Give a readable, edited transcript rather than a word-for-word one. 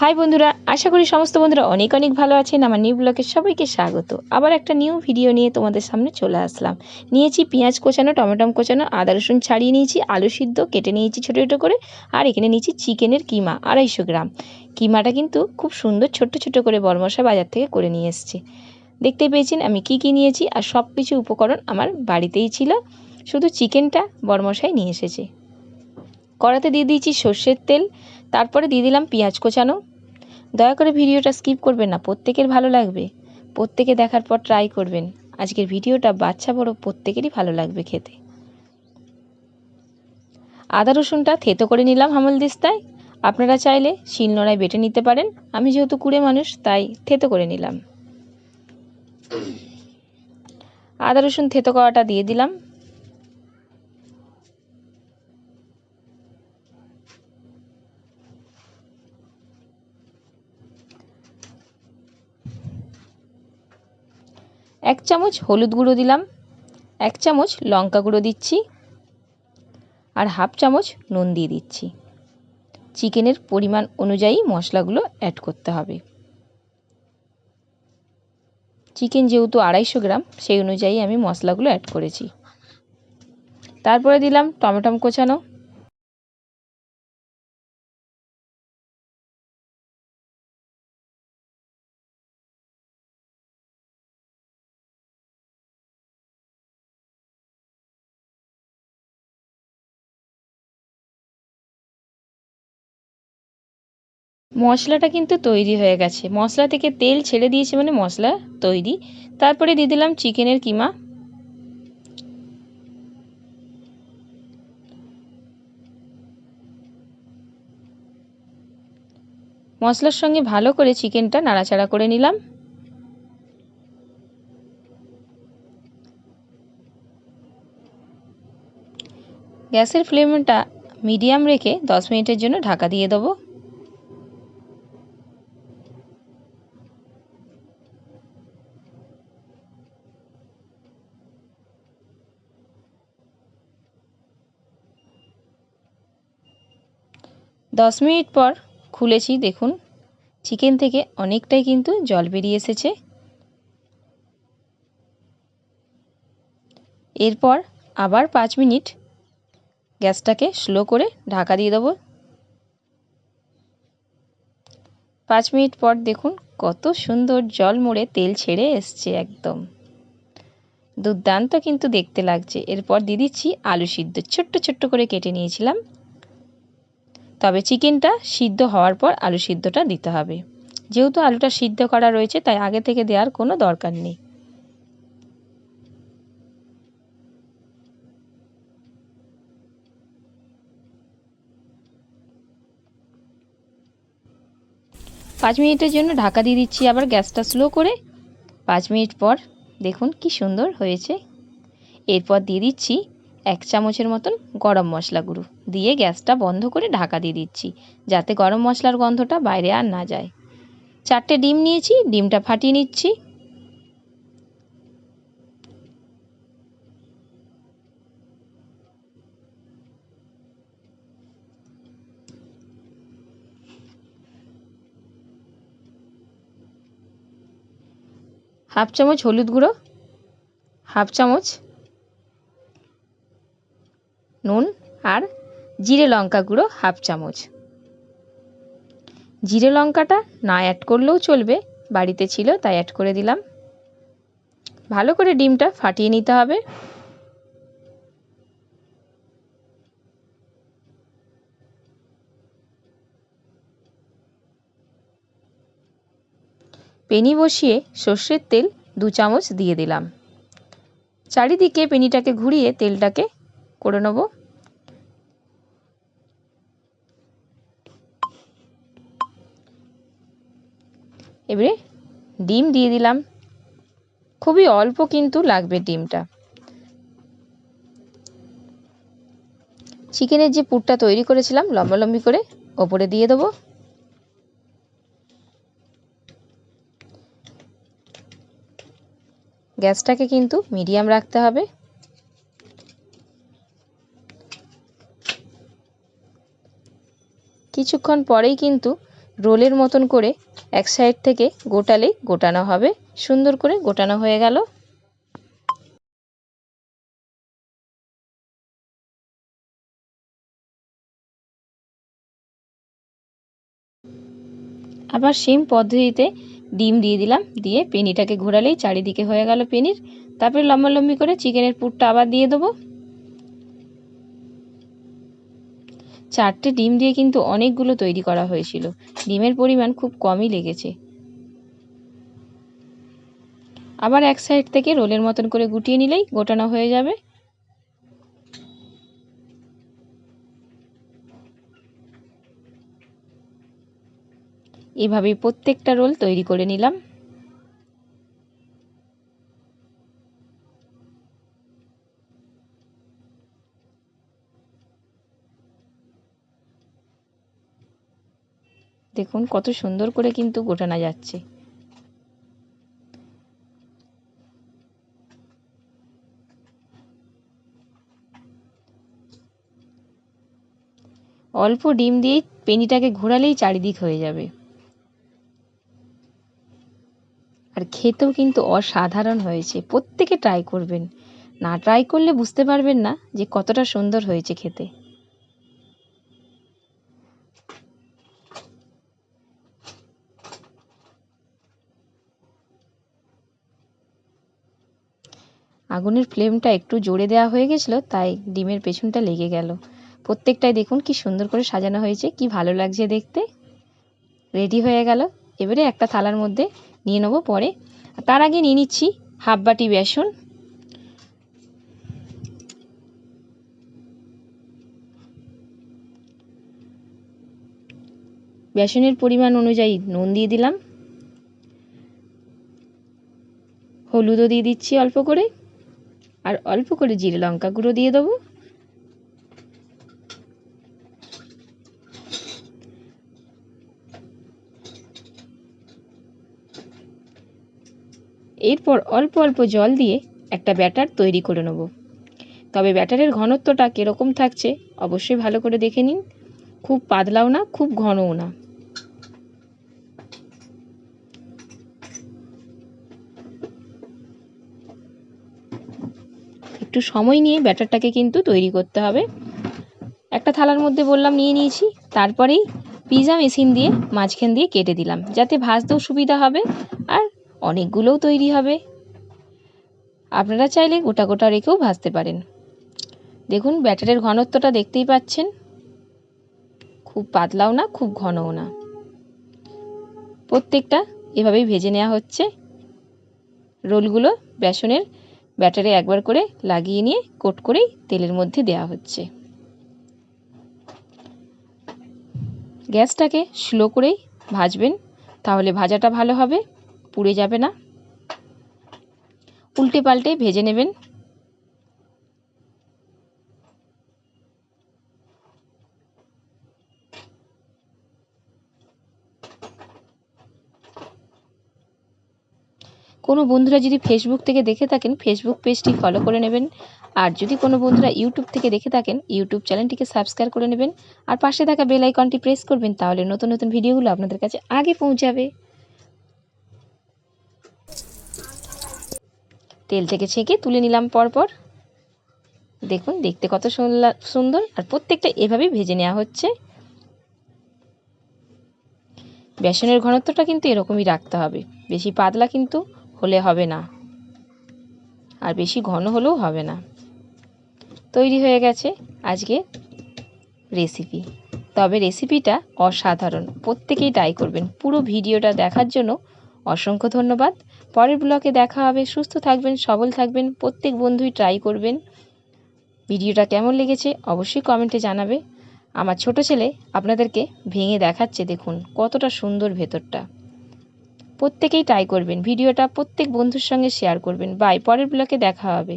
High বন্ধুরা, আশা করি সমস্ত বন্ধুরা অনেক অনেক ভালো আছেন। আমার নিউ ব্লগে সবাইকে স্বাগত। আবার একটা নিউ ভিডিও নিয়ে তোমাদের সামনে চলে আসলাম। নিয়েছি পেঁয়াজ কোচানো, টমেটো কোচানো, আদা রসুন ছাড়িয়ে নিয়েছি, আলু সিদ্ধ কেটে নিয়েছি ছোটো ছোটো করে, আর এখানে নিয়েছি চিকেনের কিমা 250 গ্রাম। কিমাটা কিন্তু খুব সুন্দর ছোট্ট ছোট্ট করে বড়মশাই বাজার থেকে করে নিয়ে এসেছে। দেখতে পেয়েছেন আমি কি নিয়েছি, আর সব কিছু উপকরণ আমার বাড়িতেই ছিল, শুধু চিকেনটা বড়মশাই নিয়ে এসেছে। কড়াতে দিয়ে দিয়েছি সর্ষের তেল, তারপরে দিয়ে দিলাম পেঁয়াজ কোচানো। দয়া করে ভিডিওটা স্কিপ করবেন না, প্রত্যেকের ভালো লাগবে। প্রত্যেকে দেখার পর ট্রাই করবেন। আজকের ভিডিওটা বাচ্চা বড় প্রত্যেকেরই ভালো লাগবে খেতে। আদা রসুনটা থেতো করে নিলাম হামালদিস্তায়। আপনারা চাইলে শিলনোড়ায় বেটে নিতে পারেন। আমি যেহেতু কুড়ে মানুষ তাই থেতো করে নিলাম। আদা রসুন থেতো করাটা দিয়ে দিলাম। এক চামচ হলুদ গুঁড়ো দিলাম, 1 চামচ লঙ্কা গুঁড়ো দিচ্ছি, আর হাফ চামচ নুন দিয়ে দিচ্ছি। চিকেনের পরিমাণ অনুযায়ী মশলাগুলো অ্যাড করতে হবে। চিকেন যেহেতু 250 গ্রাম, সেই অনুযায়ী আমি মশলাগুলো অ্যাড করেছি। তারপরে দিলাম টমেটো কোচানো, মশলাটা কিন্তু তৈরি হয়ে গেছে। মশলা থেকে তেল ছেড়ে দিয়েছে মানে মশলা তৈরি। তারপরে দিয়ে দিলাম চিকেনের কিমা। মশলার সঙ্গে ভালো করে চিকেনটা নাড়াচাড়া করে নিলাম। গ্যাসের ফ্লেমটা মিডিয়াম রেখে 10 মিনিটের জন্য ঢাকা দিয়ে দেবো। দশ মিনিট পর খুলেছি, দেখুন চিকেন থেকে অনেকটাই কিন্তু জল বেরিয়ে এসেছে। এরপর আবার 5 মিনিট গ্যাসটাকে স্লো করে ঢাকা দিয়ে দেবো। 5 মিনিট পর দেখুন কত সুন্দর জল মরে তেল ছেড়ে এসছে, একদম দুর্দান্ত কিন্তু দেখতে লাগছে। এরপর দিয়ে দিচ্ছি আলু সিদ্ধ, ছোট্ট ছোট্ট করে কেটে নিয়েছিলাম। তবে চিকেনটা সিদ্ধ হওয়ার পর আলু সিদ্ধটা দিতে হবে। যেহেতু আলুটা সিদ্ধ করা রয়েছে তাই আগে থেকে দেওয়ার কোনো দরকার নেই। পাঁচ মিনিটের জন্য ঢাকা দিয়ে দিচ্ছি আবার গ্যাসটা স্লো করে। 5 মিনিট পর দেখুন কি সুন্দর হয়েছে। এরপর দিয়ে দিচ্ছি 1 চামচের মতন গরম মশলা গুঁড়ো, দিয়ে গ্যাসটা বন্ধ করে ঢাকা দিয়ে দিচ্ছি, যাতে গরম মশলার গন্ধটা বাইরে আর না যায়। 4টে ডিম নিয়েছি, ডিমটা ফাটিয়ে নিচ্ছি। হাফ চামচ হলুদ গুঁড়ো, হাফ চামচ নুন, আর জিরে লঙ্কা গুঁড়ো হাফ চামচ। জিরে লঙ্কাটা না অ্যাড করলেও চলবে, বাড়িতে ছিল তাই অ্যাড করে দিলাম। ভালো করে ডিমটা ফাটিয়ে নিতে হবে। পেনি বসিয়ে সর্ষের তেল 2 চামচ দিয়ে দিলাম। চারিদিকে পেনিটাকে ঘুরিয়ে তেলটাকে করে নেব। এবারে ডিম দিয়ে দিলাম, খুবই অল্প কিন্তু লাগবে ডিমটা। চিকেনের যে পুরটা তৈরি করেছিলাম লম্বালম্বি করে ওপরে দিয়ে দেবো। গ্যাসটাকে কিন্তু মিডিয়াম রাখতে হবে। কিছুক্ষণ পরেই কিন্তু রোলের মতন করে এক সাইড থেকে গোটালেই গোটানো হবে। সুন্দর করে গোটানো হয়ে গেল। আবার সেম পদ্ধতিতে ডিম দিয়ে দিলাম, দিয়ে পেনিটাকে ঘোরালেই চারিদিকে হয়ে গেল পেনির। তারপরে লম্বালম্বি করে চিকেনের পুরটা আবার দিয়ে দেবো। 4টে ডিম দিয়ে কিন্তু অনেকগুলো তৈরি করা হয়েছিল, ডিমের পরিমাণ খুব কমই লেগেছে। আবার এক সাইড থেকে রোলের মতন করে গুটিয়ে নিলেই গোটানো হয়ে যাবে। এভাবেই প্রত্যেকটা রোল তৈরি করে নিলাম। দেখুন কত সুন্দর করে কিন্তু গোটানো যাচ্ছে। অল্প ডিম দিয়ে পেনিটাকে ঘোরালেই চারিদিক হয়ে যাবে। আর খেতেও কিন্তু অসাধারণ হয়েছে। প্রত্যেকে ট্রাই করবেন, না ট্রাই করলে বুঝতে পারবেন না যে কতটা সুন্দর হয়েছে খেতে। আগুনের ফ্লেমটা একটু জোরে দেওয়া হয়ে গেছিলো, তাই ডিমের পেছনটা লেগে গেল। প্রত্যেকটাই দেখুন কি সুন্দর করে সাজানো হয়েছে, কি ভালো লাগছে দেখতে। রেডি হয়ে গেল। এবারে একটা থালার মধ্যে নিয়ে নেবো পরে। তার আগে নিয়ে নিচ্ছি হাফ বাটি বেসন। বেসনের পরিমাণ অনুযায়ী নুন দিয়ে দিলাম, হলুদও দিয়ে দিচ্ছি অল্প করে, আর অল্প করে জিরে লঙ্কা গুঁড়ো দিয়ে দেবো। এরপর অল্প অল্প জল দিয়ে একটা ব্যাটার তৈরি করে নেব। তবে ব্যাটারের ঘনত্বটা কীরকম থাকছে অবশ্যই ভালো করে দেখে নিন। খুব পাতলাও না, খুব ঘনও না। একটু সময় নিয়ে ব্যাটারটাকে কিন্তু তৈরি করতে হবে। একটা থালার মধ্যে বললাম নিয়ে নিয়েছি। তারপরেই পিৎজা মেশিন দিয়ে মাঝখান দিয়ে কেটে দিলাম, যাতে ভাজতেও সুবিধা হবে আর অনেকগুলোও তৈরি হবে। আপনারা চাইলে গোটা গোটা রেখেও ভাজতে পারেন। দেখুন ব্যাটারের ঘনত্বটা দেখতেই পাচ্ছেন, খুব পাতলাও না, খুব ঘনও না। প্রত্যেকটা এভাবেই ভেজে নেওয়া হচ্ছে। রোলগুলো বেসনের ব্যাটারে একবার করে লাগিয়ে নিয়ে কোট করেই তেলের মধ্যে দেওয়া হচ্ছে। গ্যাসটাকে স্লো করেই ভাজবেন, তাহলে ভাজাটা ভালো হবে, পুড়ে যাবে না। উল্টে পাল্টে ভেজে নেবেন। কোনো বন্ধুরা যদি ফেসবুক থেকে দেখে থাকেন, ফেসবুক পেজটি ফলো করে নেবেন। আর যদি কোনো বন্ধুরা ইউটিউব থেকে দেখে থাকেন, ইউটিউব চ্যানেলটিকে সাবস্ক্রাইব করে নেবেন আর পাশে থাকা বেল আইকনটি প্রেস করবেন, তাহলে নতুন নতুন ভিডিওগুলো আপনাদের কাছে আগে পৌঁছাবে। তেল থেকে ছেঁকে তুলে নিলাম পরপর। দেখুন দেখতে কত সুন্দর, আর প্রত্যেকটা এভাবেই ভেজে নেওয়া হচ্ছে। বেসনের ঘনত্বটা কিন্তু এরকমই রাখতে হবে, বেশি পাতলা কিন্তু হলে হবে না, আর বেশি ঘন হলেও হবে না। তৈরি হয়ে গেছে আজকে রেসিপি। তবে রেসিপিটা অসাধারণ, প্রত্যেকেই ট্রাই করবেন। পুরো ভিডিওটা দেখার জন্য অসংখ্য ধন্যবাদ। পরের ব্লগে দেখা হবে। সুস্থ থাকবেন, সবল থাকবেন, প্রত্যেক বন্ধুই ট্রাই করবেন। ভিডিওটা কেমন লেগেছে অবশ্যই কমেন্টে জানাবে। আমার ছোট ছেলে আপনাদেরকে ভেঙে দেখাচ্ছে, দেখুন কতটা সুন্দর ভেতরটা। প্রত্যেকেই ট্রাই করবেন। ভিডিওটা প্রত্যেক বন্ধুর সঙ্গে শেয়ার করবেন। বাই, পরের ব্লগে দেখা হবে।